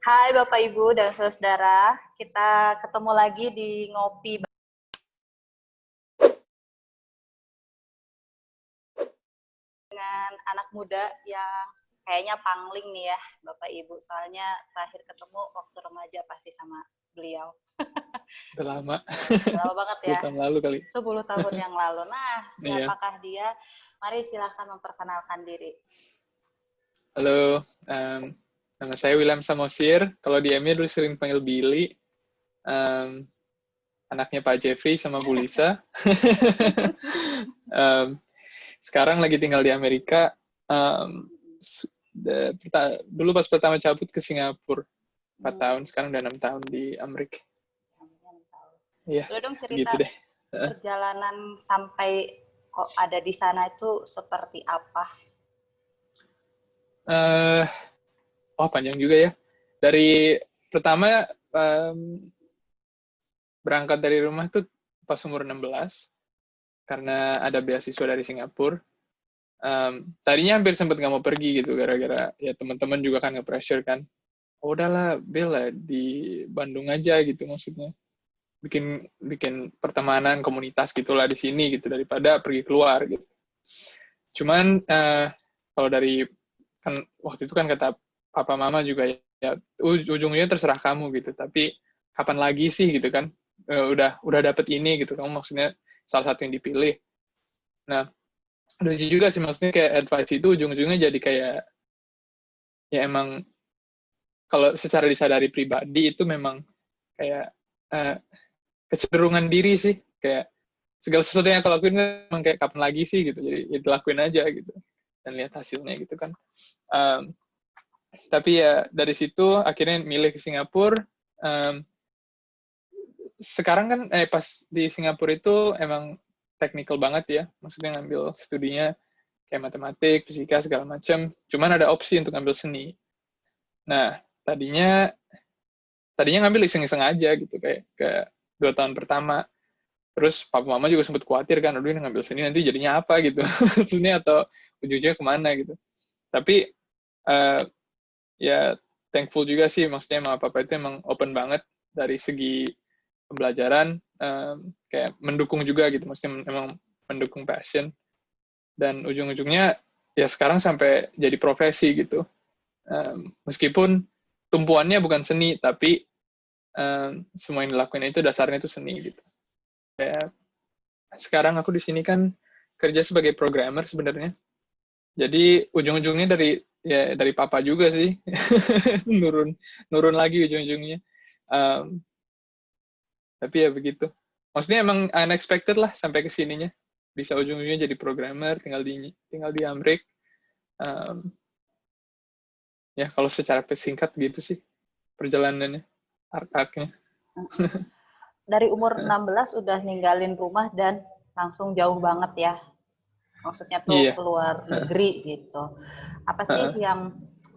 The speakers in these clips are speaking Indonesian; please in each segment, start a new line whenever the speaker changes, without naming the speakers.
Hai Bapak Ibu dan Saudara, kita ketemu lagi di Ngopi dengan anak muda yang kayaknya pangling nih ya Bapak Ibu. Soalnya terakhir ketemu waktu remaja pasti sama beliau.
Udah lama.
Lama banget
10
ya,
tahun lalu kali.
10 tahun yang lalu. Nah,
Iya.
siapakah dia? Mari silahkan memperkenalkan diri.
Halo, nama saya William Samosir. Kalau di EMI dulu sering panggil Billy. Em, Anaknya Pak Jeffrey sama Bu Lisa. Em, Sekarang lagi tinggal di Amerika. Dulu pas pertama cabut ke Singapura, 4 tahun. Sekarang udah 6 tahun di Amerika. Iya,
Boleh dong
gitu
cerita
deh.
perjalanan sampai kok ada di sana itu seperti apa?
Eh, Panjang juga ya. Dari pertama, berangkat dari rumah tuh pas umur 16 karena ada beasiswa dari Singapura. Tadinya hampir sempat nggak mau pergi gitu gara-gara ya teman-teman juga kan nge-pressure kan. Oh, udahlah, Bella di Bandung aja gitu maksudnya. Bikin bikin pertemanan komunitas gitulah di sini gitu daripada pergi keluar gitu. Cuman kalau dari kan waktu itu kan kata papa mama juga ya ujungnya terserah kamu gitu. Tapi kapan lagi sih gitu kan? Udah dapet ini gitu kamu maksudnya salah satu yang dipilih. Nah, lucu juga sih maksudnya kayak advice itu ujung-ujungnya jadi kayak ya emang kalau secara disadari pribadi itu memang kayak uh, kecenderungan diri sih kayak segala sesuatu yang aku lakuin kan memang kayak kapan lagi sih gitu jadi ya dilakuin aja gitu dan lihat hasilnya gitu kan. um, tapi ya dari situ akhirnya milih ke Singapura. um, Sekarang kan pas di Singapura itu emang technical banget ya maksudnya ngambil studinya kayak matematik, fisika segala macam. Cuman ada opsi untuk ngambil seni. Nah, tadinya ngambil iseng-iseng aja gitu kayak ke 2 tahun pertama. Terus papa mama juga sempat khawatir kan, aduh ini ngambil seni nanti jadinya apa gitu. Seni atau ujung-ujungnya kemana gitu. Tapi uh, ya thankful juga sih, maksudnya mama papa itu emang open banget dari segi pembelajaran, kayak mendukung juga gitu, maksudnya emang mendukung passion. Dan ujung-ujungnya ya sekarang sampai jadi profesi gitu. Meskipun tumpuannya bukan seni, tapi semua yang dilakuin itu dasarnya itu seni gitu. Kayak sekarang aku di sini kan kerja sebagai programmer sebenarnya. Jadi ujung-ujungnya dari papa juga sih. nurun lagi ujung-ujungnya. Um, tapi ya begitu. Maksudnya emang unexpected lah sampai ke sininya. Bisa ujung-ujungnya jadi programmer, tinggal di Amrik. Um, ya kalau secara singkat gitu sih perjalanannya, arc-arcnya.
Dari umur 16 udah ninggalin rumah dan langsung jauh banget ya. Maksudnya tuh
Iya.
keluar negeri gitu. Apa sih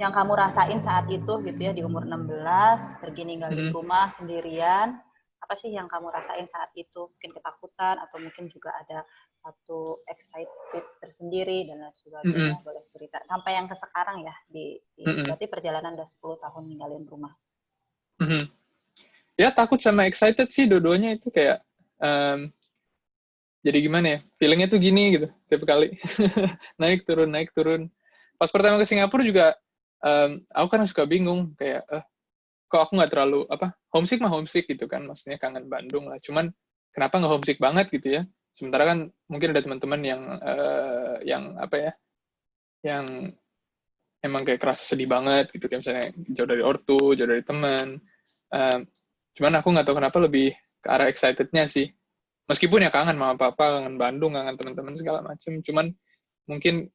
yang kamu rasain saat itu gitu ya di umur 16 pergi ninggalin rumah sendirian? Apa sih yang kamu rasain saat itu? Mungkin ketakutan atau mungkin juga ada satu excited tersendiri dan lain sebagainya. Boleh cerita sampai yang ke sekarang ya berarti perjalanan udah 10 tahun ninggalin rumah.
Ya takut sama excited sih dua-duanya itu kayak jadi gimana ya, feelingnya tuh gini gitu tiap kali. Naik turun. Pas pertama ke Singapura juga aku kan suka bingung kayak kok aku nggak terlalu homesick mah homesick gitu kan, maksudnya kangen Bandung lah, cuman kenapa nggak homesick banget gitu ya, sementara kan mungkin ada teman-teman yang apa ya, yang emang kayak kerasa sedih banget gitu, kayak misalnya jauh dari ortu, jauh dari teman. Cuman aku nggak tahu kenapa lebih ke arah excitednya sih. Meskipun ya kangen mama papa, kangen Bandung, kangen teman-teman segala macam. Cuman mungkin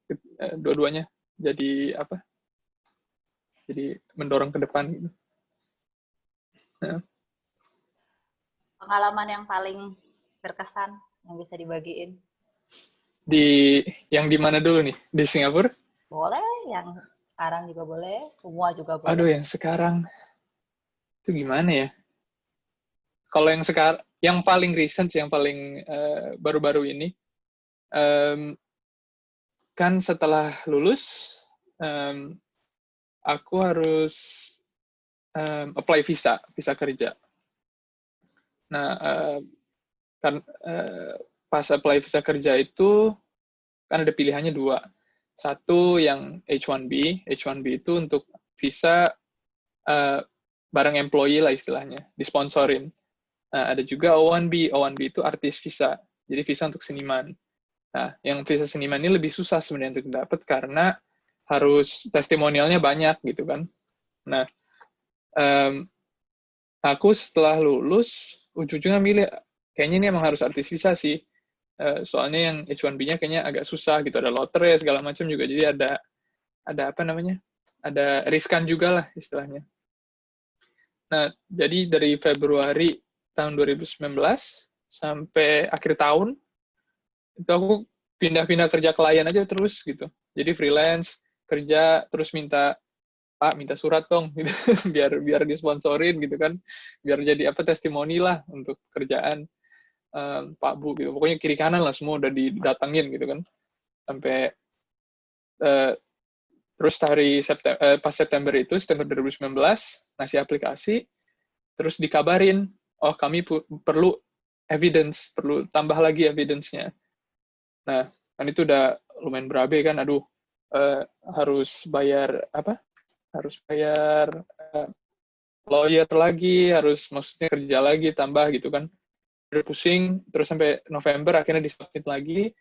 dua-duanya jadi apa? Jadi mendorong ke depan gitu.
Pengalaman yang paling berkesan yang bisa dibagiin?
Yang di mana dulu nih? Di Singapura?
Boleh, yang sekarang juga boleh, semua juga boleh.
Aduh, yang sekarang itu gimana ya? Kalau yang sekarang, yang paling recent, yang paling baru-baru ini, kan setelah lulus, aku harus apply visa kerja. Nah, kan pas apply visa kerja itu kan ada pilihannya dua. Satu yang H1B itu untuk visa bareng employee lah istilahnya, disponsorin. Nah, ada juga O1B itu artis visa, jadi visa untuk seniman. Nah, yang visa seniman ini lebih susah sebenarnya untuk dapat karena harus testimonialnya banyak gitu kan. Nah, aku setelah lulus, ujung-ujungnya milih, kayaknya ini emang harus artis visa sih. Soalnya yang H1B-nya kayaknya agak susah gitu, ada lotre segala macam juga, jadi ada apa namanya? Ada riskan juga lah istilahnya. Nah, jadi dari Februari tahun 2019 sampai akhir tahun, itu aku pindah-pindah kerja klien aja terus gitu. Jadi freelance, kerja, terus Pak, minta surat dong, gitu. biar disponsorin gitu kan. Biar jadi testimoni lah untuk kerjaan Pak Bu gitu. Pokoknya kiri kanan lah semua udah didatengin gitu kan. Sampai terus dari pas September 2019, ngasih aplikasi, terus dikabarin, oh kami perlu evidence, perlu tambah lagi evidence-nya. Nah, kan itu udah lumayan berabe kan, aduh, harus bayar lawyer lagi, harus maksudnya kerja lagi, tambah gitu kan. Udah pusing, terus sampai November akhirnya disubmit lagi.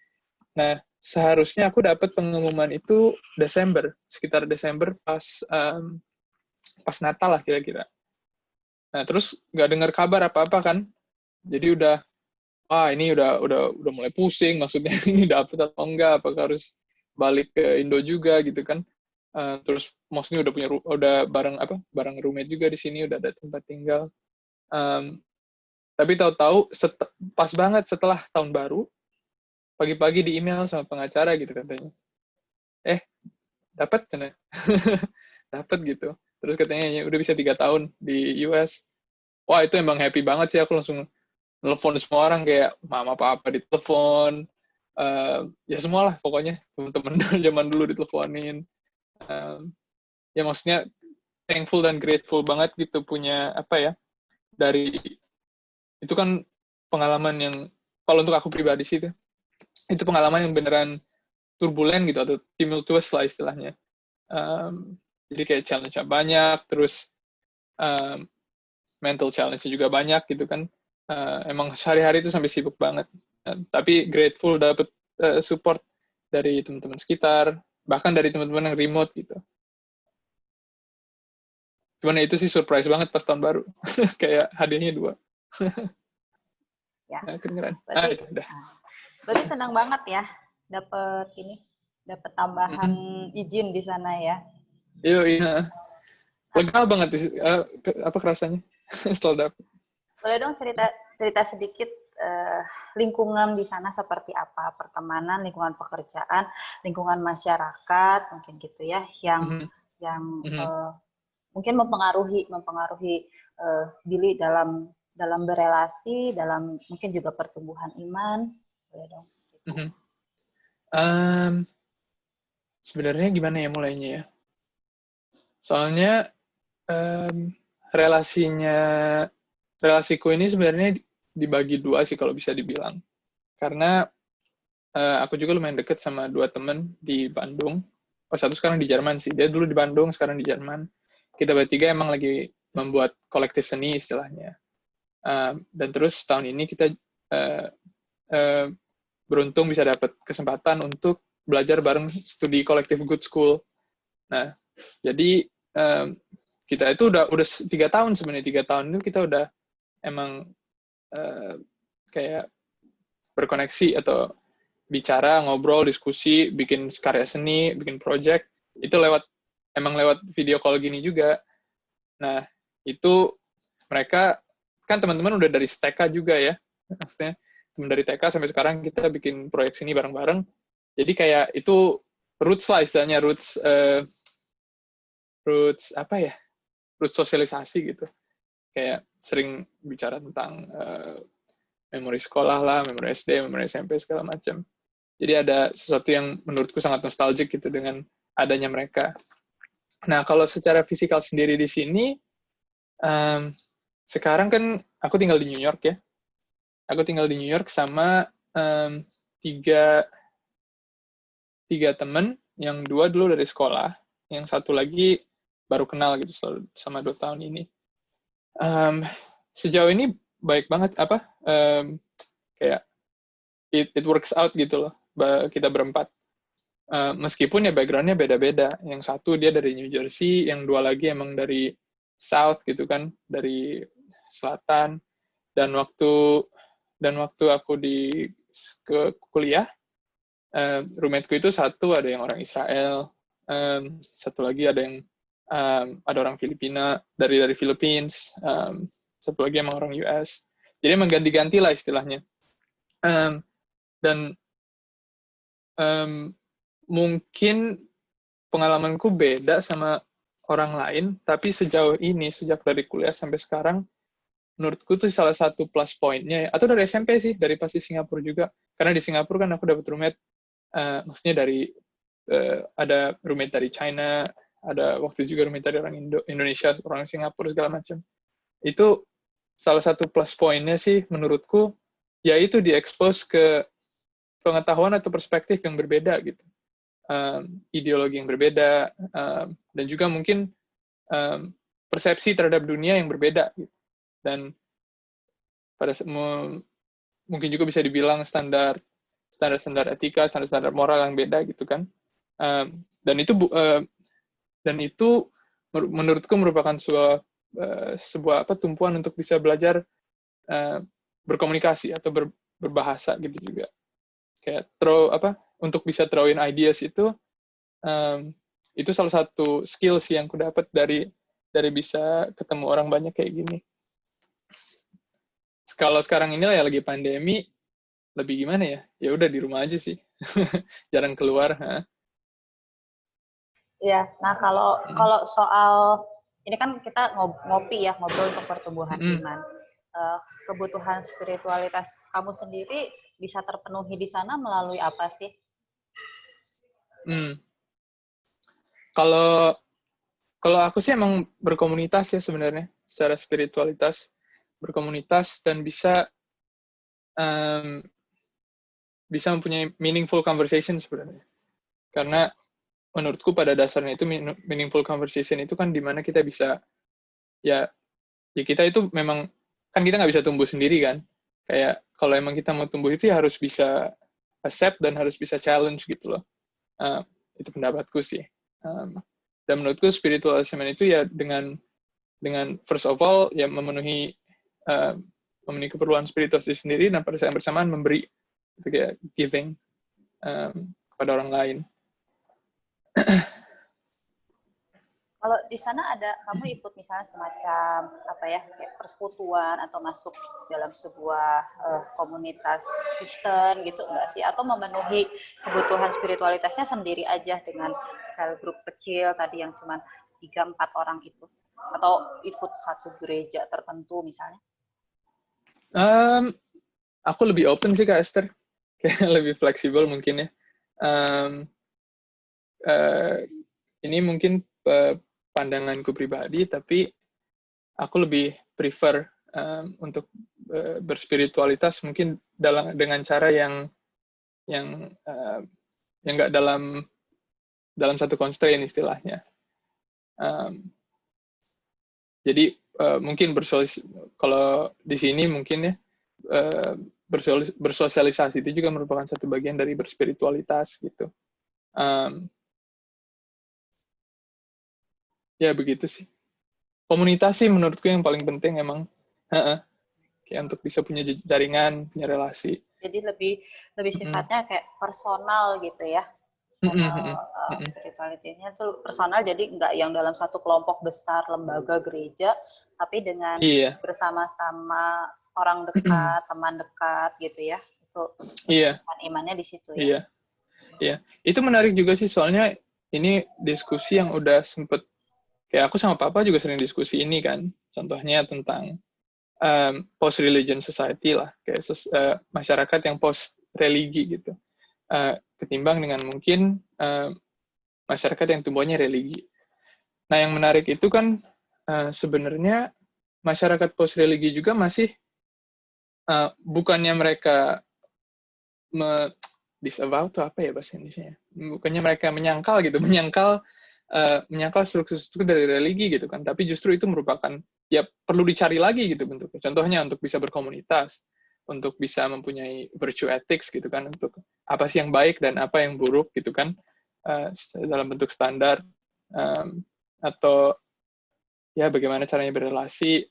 Nah, seharusnya aku dapat pengumuman itu sekitar Desember pas Natal lah kira-kira. Nah, terus nggak dengar kabar apa-apa kan. Jadi ini udah mulai pusing, maksudnya ini dapat atau enggak, apakah harus balik ke Indo juga gitu kan. Terus maksudnya udah bareng roommate juga di sini, udah ada tempat tinggal. Tapi tahu-tahu pas banget setelah tahun baru, pagi-pagi di email sama pengacara gitu katanya. Dapat cina. Dapat gitu. Terus katanya ya udah bisa 3 tahun di US. Wah, itu emang happy banget sih, aku langsung nelfon semua orang, kayak mama papa ditelepon, ya semua lah pokoknya, teman-teman zaman dulu diteleponin. Ya maksudnya thankful dan grateful banget gitu, punya dari itu kan pengalaman yang, kalau untuk aku pribadi sih itu pengalaman yang beneran turbulen gitu, atau tumultuous lah istilahnya. Jadi kayak challenge-nya banyak, terus mental challenge-nya juga banyak gitu kan. Emang sehari-hari itu sampai sibuk banget. Tapi grateful dapet support dari teman-teman sekitar, bahkan dari teman-teman yang remote gitu. Cuman itu sih surprise banget pas tahun baru. Kayak hadiahnya 2.
Ya.
Keren.
Berarti senang banget ya dapat tambahan izin di sana ya.
Iya. Lega banget kerasanya setelah dapet.
Boleh dong cerita sedikit lingkungan di sana seperti apa, pertemanan, lingkungan pekerjaan, lingkungan masyarakat mungkin gitu ya, yang mungkin mempengaruhi Billy dalam berelasi, dalam mungkin juga pertumbuhan iman. Boleh dong.
Sebenarnya gimana ya mulainya ya? Soalnya relasiku ini sebenarnya dibagi 2 sih kalau bisa dibilang. Karena aku juga lumayan deket sama 2 temen di Bandung. Satu sekarang di Jerman sih. Dia dulu di Bandung, sekarang di Jerman. Kita bertiga emang lagi membuat kolektif seni istilahnya. Dan terus tahun ini kita beruntung bisa dapat kesempatan untuk belajar bareng studi kolektif Good School. Nah, jadi kita itu udah 3 tahun sebenarnya. 3 tahun itu kita udah emang kayak berkoneksi atau bicara, ngobrol, diskusi, bikin karya seni, bikin project, itu lewat video call gini juga. Nah, itu mereka kan teman-teman udah dari TK juga ya, maksudnya teman dari TK sampai sekarang kita bikin proyek sini bareng-bareng. Jadi kayak itu roots lah istilahnya, roots sosialisasi gitu. Kayak sering bicara tentang memori sekolah lah, memori SD, memori SMP, segala macam. Jadi ada sesuatu yang menurutku sangat nostalgic gitu dengan adanya mereka. Nah, kalau secara fisikal sendiri di sini, Sekarang kan aku tinggal di New York ya. Aku tinggal di New York sama tiga teman, yang 2 dulu dari sekolah, yang satu lagi baru kenal gitu sama 2 tahun ini. Sejauh ini baik banget, kayak it works out gitu loh, kita berempat. Meskipun ya background-nya beda-beda. Yang satu dia dari New Jersey, yang 2 lagi emang dari South gitu kan, dari selatan. Dan waktu aku ke kuliah, roommate-ku itu satu ada yang orang Israel, satu lagi ada orang Filipina dari Philippines, satu lagi emang orang US. Jadi emang ganti-ganti lah istilahnya. Dan mungkin pengalamanku beda sama orang lain, tapi sejauh ini, sejak dari kuliah sampai sekarang, menurutku tuh salah satu plus point-nya, atau dari SMP sih, dari pas di Singapura juga. Karena di Singapura kan aku dapat roommate, maksudnya ada roommate dari China, ada waktu juga roommate dari orang Indonesia, orang Singapura, segala macam. Itu salah satu plus point-nya sih, menurutku, yaitu di-expose ke pengetahuan atau perspektif yang berbeda gitu. Ideologi yang berbeda, dan juga mungkin persepsi terhadap dunia yang berbeda. Gitu. Dan mungkin juga bisa dibilang standar etika, standar moral yang beda gitu kan. Dan itu menurutku merupakan sebuah tumpuan untuk bisa belajar berkomunikasi atau berbahasa gitu juga. Kayak untuk bisa throw in ideas itu salah satu skills yang aku dapat dari bisa ketemu orang banyak kayak gini. Kalau sekarang ini ya lagi pandemi, lebih gimana ya? Ya udah di rumah aja sih, jarang keluar.
Iya. Nah kalau soal ini kan kita ngopi ya, ngobrol untuk pertumbuhan iman. Kebutuhan spiritualitas kamu sendiri bisa terpenuhi di sana melalui apa sih?
Kalau aku sih emang berkomunitas ya sebenarnya, secara spiritualitas, berkomunitas dan bisa mempunyai meaningful conversation sebenarnya. Karena menurutku pada dasarnya itu meaningful conversation itu kan dimana kita bisa ya kita itu memang kan kita nggak bisa tumbuh sendiri kan. Kayak kalau emang kita mau tumbuh itu ya harus bisa accept dan harus bisa challenge gitu loh. Itu pendapatku sih. Dan menurutku spiritualism itu ya dengan first of all ya memenuhi keperluan spiritual sendiri, dan pada saat yang bersamaan memberi, itu kayak giving kepada orang lain.
Kalau di sana kamu ikut misalnya semacam kayak persekutuan atau masuk dalam sebuah komunitas Kristen gitu enggak sih? Atau memenuhi kebutuhan spiritualitasnya sendiri aja dengan sel grup kecil tadi yang cuma 3-4 orang itu? Atau ikut satu gereja tertentu misalnya?
Aku lebih open sih Kak Esther, kayak lebih fleksibel mungkin ya. Ini mungkin pandanganku pribadi, tapi aku lebih prefer untuk berspiritualitas mungkin dengan cara yang nggak dalam satu constraint istilahnya. Jadi mungkin kalau di sini mungkin ya bersosialisasi itu juga merupakan satu bagian dari berspiritualitas gitu. Ya begitu sih. Komunitas sih menurutku yang paling penting emang. Kayak untuk bisa punya jaringan, punya relasi.
Jadi lebih sifatnya kayak personal gitu ya. Spiritualitinya tuh personal, jadi nggak yang dalam satu kelompok besar lembaga gereja, tapi dengan bersama-sama orang dekat, teman dekat gitu ya. Itu imannya di situ ya.
Iya. Itu menarik juga sih, soalnya ini diskusi yang udah sempet, kayak aku sama Papa juga sering diskusi ini kan, contohnya tentang post-religion society lah, kayak masyarakat yang post-religi gitu, ketimbang dengan mungkin masyarakat yang tumbuhnya religi. Nah, yang menarik itu kan sebenarnya masyarakat post religi juga masih bukannya mereka disavow tuh apa ya bahasa Indonesia? Bukannya mereka menyangkal gitu, menyangkal struktur dari religi gitu kan, tapi justru itu merupakan ya perlu dicari lagi gitu bentuknya. Contohnya untuk bisa berkomunitas, untuk bisa mempunyai virtue ethics gitu kan, untuk apa sih yang baik dan apa yang buruk gitu kan, dalam bentuk standar, atau ya bagaimana caranya berrelasi,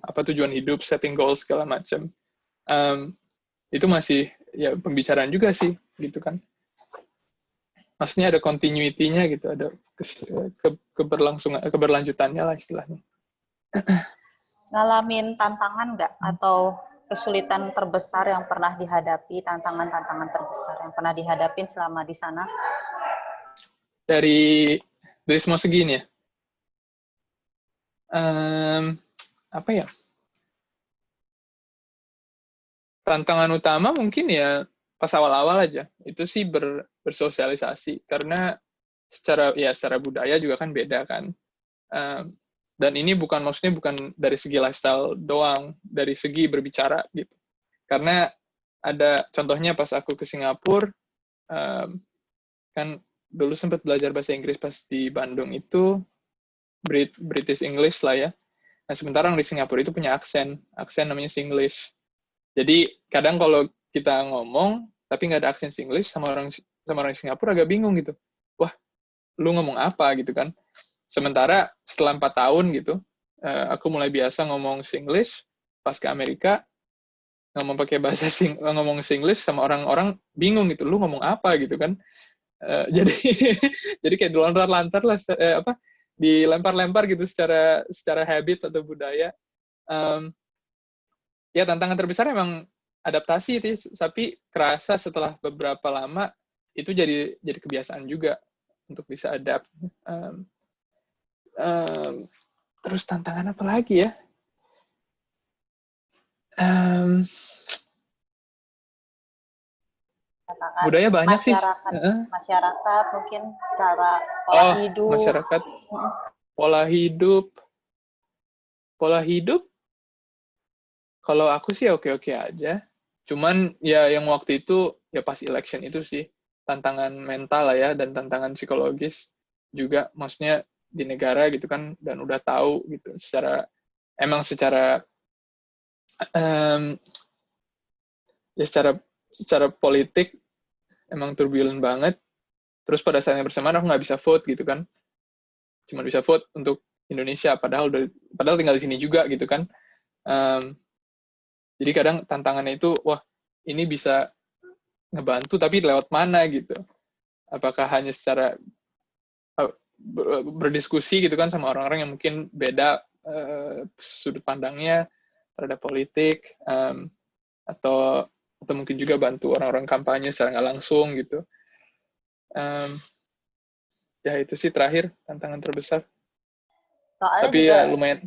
apa tujuan hidup, setting goals segala macam. Itu masih ya pembicaraan juga sih gitu kan. Maksudnya ada continuity-nya gitu, ada keberlanjutannya lah istilahnya.
Ngalamin tantangan nggak atau kesulitan terbesar yang pernah dihadapi, tantangan-tantangan terbesar yang pernah dihadapin selama di sana?
Dari semua segi ini ya. Apa ya? Tantangan utama mungkin ya pas awal-awal aja. Itu sih bersosialisasi, karena secara budaya juga kan beda kan. Dan ini maksudnya bukan dari segi lifestyle doang, dari segi berbicara gitu. Karena ada contohnya pas aku ke Singapura, kan dulu sempat belajar bahasa Inggris pas di Bandung itu, British English lah ya. Nah, sementara orang di Singapura itu punya aksen namanya Singlish. Jadi kadang kalau kita ngomong tapi nggak ada aksen Singlish, sama orang Singapura agak bingung gitu. Wah, lu ngomong apa gitu kan? Sementara setelah 4 tahun gitu, aku mulai biasa ngomong Singlish. Pas ke Amerika, ngomong Singlish sama orang-orang bingung gitu, lu ngomong apa gitu kan? Jadi jadi kayak dilontar-lantar lah, dilempar-lempar gitu secara habit atau budaya. Ya tantangan terbesar emang adaptasi itu, tapi kerasa setelah beberapa lama itu jadi kebiasaan juga untuk bisa adapt. Terus tantangan apa lagi ya? Budaya banyak sih.
Masyarakat mungkin cara pola hidup.
Masyarakat, pola hidup. Kalau aku sih oke-oke aja. Cuman ya yang waktu itu ya pas election itu sih tantangan mental lah ya, dan tantangan psikologis juga, maksudnya di negara gitu kan, dan udah tahu gitu secara ya secara politik emang turbulent banget. Terus pada saat yang bersamaan aku nggak bisa vote gitu kan, cuma bisa vote untuk Indonesia, padahal tinggal di sini juga gitu kan. Jadi kadang tantangannya itu, wah ini bisa ngebantu tapi lewat mana gitu. Apakah hanya secara berdiskusi gitu kan sama orang-orang yang mungkin beda sudut pandangnya terhadap politik, atau mungkin juga bantu orang-orang kampanye secara nggak langsung gitu. Ya itu sih terakhir tantangan terbesar.
Soalnya
tapi
juga,
ya lumayan.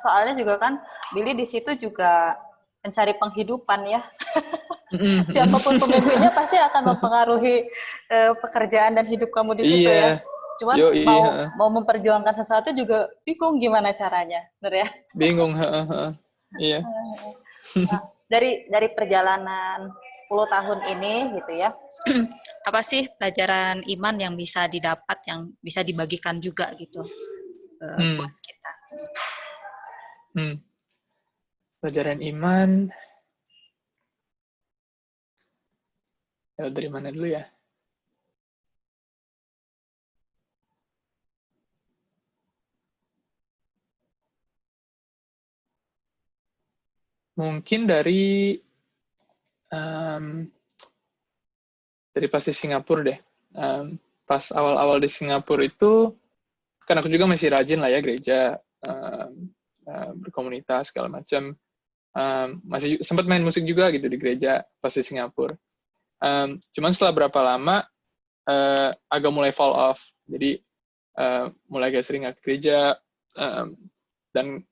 Soalnya juga kan Billy di situ juga mencari penghidupan ya. Siapapun pemimpinnya pasti akan mempengaruhi pekerjaan dan hidup kamu di situ ya. Cuman mau memperjuangkan sesuatu juga bingung gimana caranya, benar ya?
Bingung, iya.
Nah, dari perjalanan 10 tahun ini gitu ya, apa sih pelajaran iman yang bisa didapat, yang bisa dibagikan juga gitu buat kita?
Pelajaran iman, ya dari mana dulu ya? Mungkin dari pas di Singapura deh. Pas awal-awal di Singapura itu, kan aku juga masih rajin lah ya gereja, berkomunitas segala macam. Masih sempat main musik juga gitu di gereja pas di Singapura. Cuman setelah berapa lama agak mulai fall off. Jadi mulai agak sering ke gereja, dan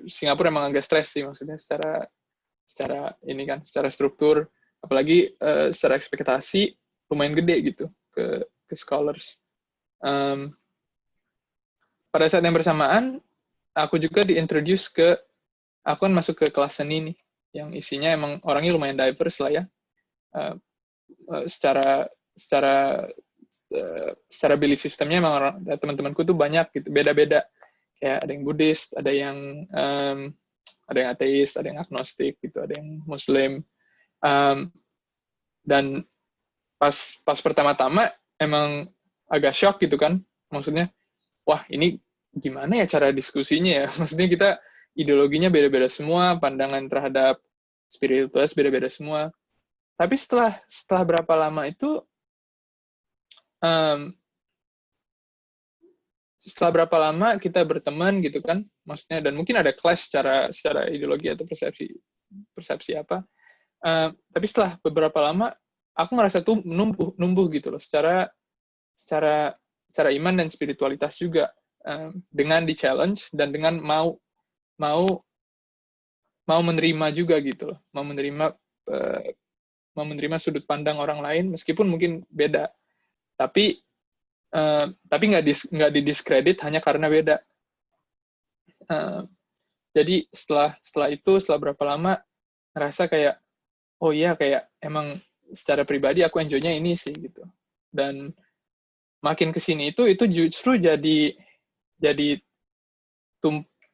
Singapura emang agak stres sih, maksudnya secara ini kan, secara struktur, apalagi secara ekspektasi lumayan gede gitu ke scholars. Pada saat yang bersamaan aku juga diintroduce aku kan masuk ke kelas seni nih, yang isinya emang orangnya lumayan diverse lah ya. Uh, secara secara secara belief sistemnya emang teman-temanku tuh banyak gitu, beda-beda. Kayak ada yang Buddhis, ada yang ateis, ada yang agnostik gitu, ada yang Muslim. Dan pas pertama-tama emang agak shock gitu kan, maksudnya wah ini gimana ya cara diskusinya ya. Maksudnya kita ideologinya beda-beda semua, pandangan terhadap spiritualitas beda-beda semua. Tapi setelah berapa lama itu, setelah berapa lama kita berteman gitu kan, maksudnya, dan mungkin ada clash secara ideologi atau persepsi apa. Tapi setelah beberapa lama, aku ngerasa tuh numbuh gitu loh, secara iman dan spiritualitas juga, dengan di challenge dan dengan mau menerima juga gitu loh, mau menerima sudut pandang orang lain meskipun mungkin beda, tapi nggak didiskredit hanya karena beda. Jadi setelah berapa lama ngerasa kayak oh iya, kayak emang secara pribadi aku enjoy-nya ini sih gitu. Dan makin kesini itu justru jadi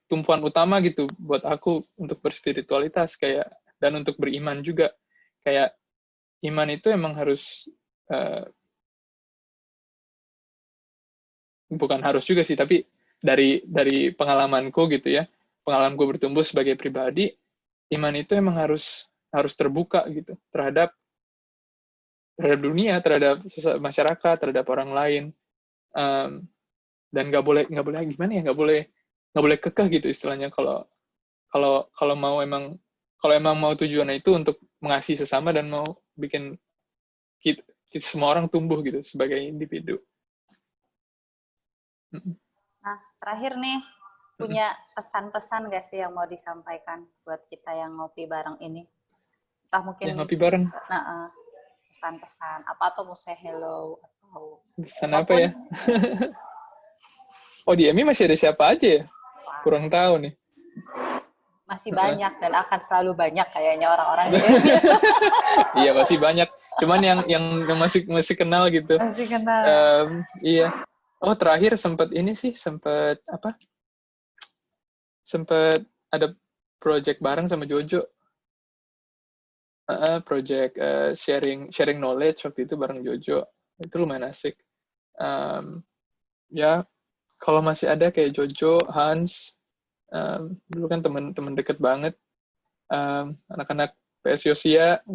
tumpuan utama gitu buat aku untuk berspiritualitas, kayak, dan untuk beriman juga. Kayak iman itu emang harus, bukan harus juga sih, tapi dari pengalamanku gitu ya, pengalamanku bertumbuh sebagai pribadi, iman itu emang harus terbuka gitu terhadap dunia, terhadap masyarakat, terhadap orang lain. Dan nggak boleh gimana ya, nggak boleh kekeh gitu istilahnya. Kalau kalau kalau emang mau tujuannya itu untuk mengasihi sesama dan mau bikin kita semua orang tumbuh gitu sebagai individu.
Nah, terakhir nih, punya pesan-pesan nggak sih yang mau disampaikan buat kita yang ngopi bareng ini? Entah mungkin
Yang ngopi bareng.
Pesan-pesan apa, atau mau say hello atau
pesan apa
apapun.
ya? Oh, di EMI masih ada siapa aja ya? Kurang tahu nih.
Masih banyak dan akan selalu banyak kayaknya orang-orang di EMI.
Iya, masih banyak. Cuman yang masih kenal gitu.
Masih kenal.
Iya. Oh, terakhir sempat apa? Sempat ada project bareng sama Jojo. Project sharing knowledge waktu itu bareng Jojo. Itu lumayan asik. Ya, kalau masih ada kayak Jojo, Hans, dulu kan teman-teman deket banget. Anak-anak PS Yosia,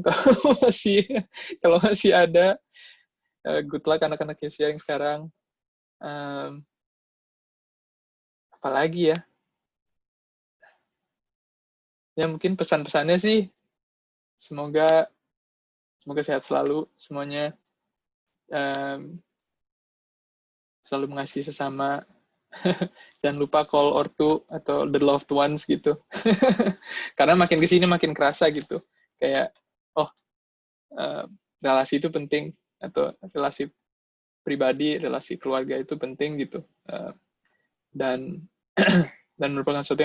kalau masih ada, good luck anak-anak Yosia yang sekarang. Apalagi ya? Ya mungkin pesan-pesannya sih, semoga sehat selalu semuanya, selalu mengasihi sesama. Jangan lupa call ortu atau the loved ones gitu. Karena makin kesini makin kerasa gitu. Kayak, oh, relasi itu penting, atau relasi pribadi, relasi keluarga itu penting gitu. Dan merupakan sesuatu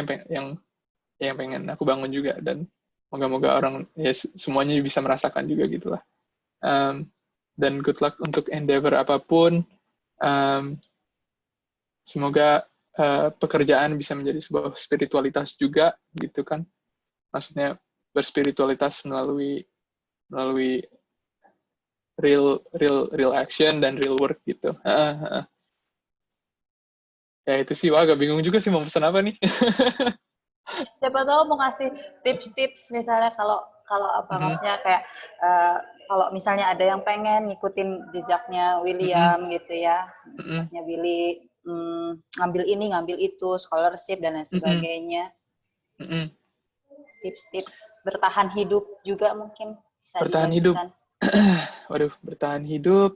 yang pengen aku bangun juga, dan moga-moga orang ya semuanya bisa merasakan juga gitulah. Dan good luck untuk endeavor apapun. Semoga pekerjaan bisa menjadi sebuah spiritualitas juga gitu kan. Maksudnya berspiritualitas melalui real action dan real work gitu. Ya itu sih, wah, agak bingung juga sih mau pesan apa nih.
Siapa tahu mau kasih tips-tips, misalnya kalau apa, maksudnya kayak kalau misalnya ada yang pengen ngikutin jejaknya William gitu ya, jejaknya Willy, ngambil ini ngambil itu, scholarship dan lain sebagainya. Tips-tips bertahan hidup juga mungkin bisa
bertahan
dibagikan.
Waduh, bertahan hidup.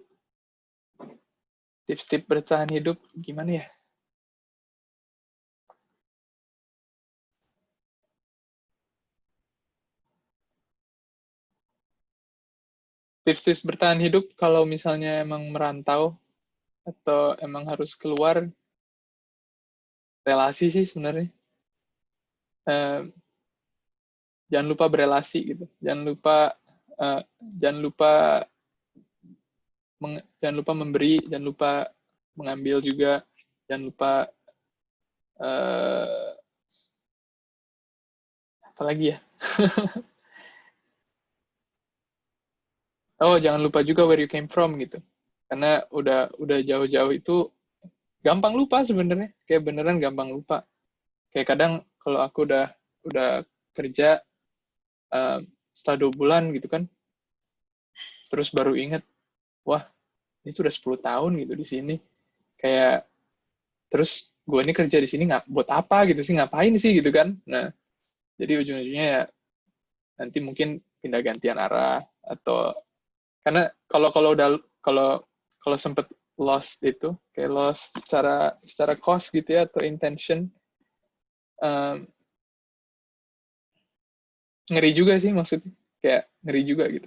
Tips-tips bertahan hidup gimana ya? Tips-tips bertahan hidup kalau misalnya emang merantau atau emang harus keluar, relasi sih sebenarnya. Jangan lupa berelasi gitu. Jangan lupa memberi, jangan lupa mengambil juga, jangan lupa apa lagi ya? Oh, jangan lupa juga where you came from gitu. Karena udah jauh-jauh itu gampang lupa sebenarnya. Kayak beneran gampang lupa. Kayak kadang kalau aku udah kerja setelah 2 bulan gitu kan, terus baru inget, wah, ini tuh udah 10 tahun gitu di sini. Kayak terus gue ini kerja di sini buat apa gitu sih, ngapain sih gitu kan. Nah, jadi ujung-ujungnya ya nanti mungkin pindah gantian arah, atau karena kalau sempet lost itu, kayak lost secara cost gitu ya, atau intention, ngeri juga sih maksudnya, kayak ngeri juga gitu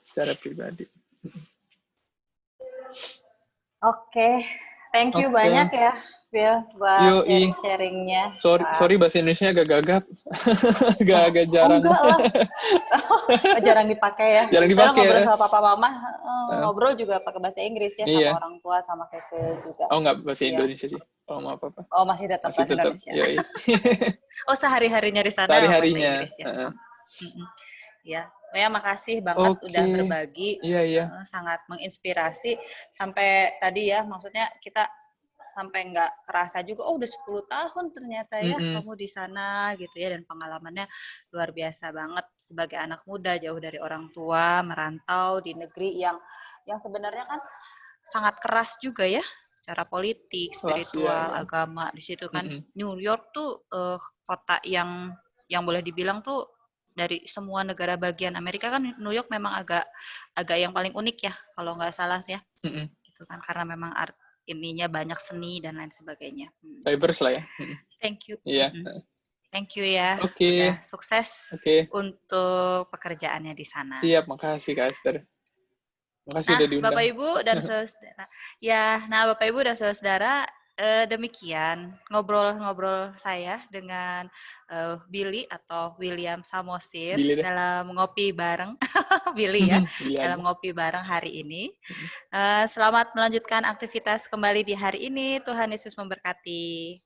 secara pribadi.
Oke. Thank you banyak ya, Bill, buat sharing-sharingnya.
Sorry bahasa Indonesia agak gagap. agak jarang.
Enggak lah. Jarang dipakai ya.
Jarang dipakai.
Ngobrol sama papa mama, ngobrol juga pakai bahasa Inggris ya, sama orang tua, sama Keke juga.
Oh, enggak bahasa Indonesia sih. Oh, maaf apa.
Oh, masih tetap bahasa Indonesia.
Iya.
Oh, sehari-harinya di sana
sehari-harinya.
bahasa Inggris ya. Ya, makasih banget udah berbagi.
Iya.
Sangat menginspirasi. Sampai tadi ya, maksudnya kita sampai nggak kerasa juga, udah 10 tahun ternyata ya kamu di sana gitu ya, dan pengalamannya luar biasa banget sebagai anak muda jauh dari orang tua, merantau di negeri yang sebenarnya kan sangat keras juga ya, secara politik, spiritual, agama di situ kan. New York tuh kota yang boleh dibilang tuh dari semua negara bagian Amerika kan, New York memang agak yang paling unik ya kalau nggak salah ya, gitu kan, karena memang ininya banyak seni dan lain sebagainya.
Diverse lah ya.
Thank you.
Iya.
Thank you ya.
Oke.
Sukses untuk pekerjaannya di sana.
Siap, makasih Kak Esther. Makasih udah diundang.
Bapak Ibu dan saudara. Bapak Ibu dan saudara, demikian ngobrol saya dengan Billy atau William Samosir dalam ngopi bareng. Billy ya, dalam ngopi bareng hari ini. Selamat melanjutkan aktivitas kembali di hari ini. Tuhan Yesus memberkati.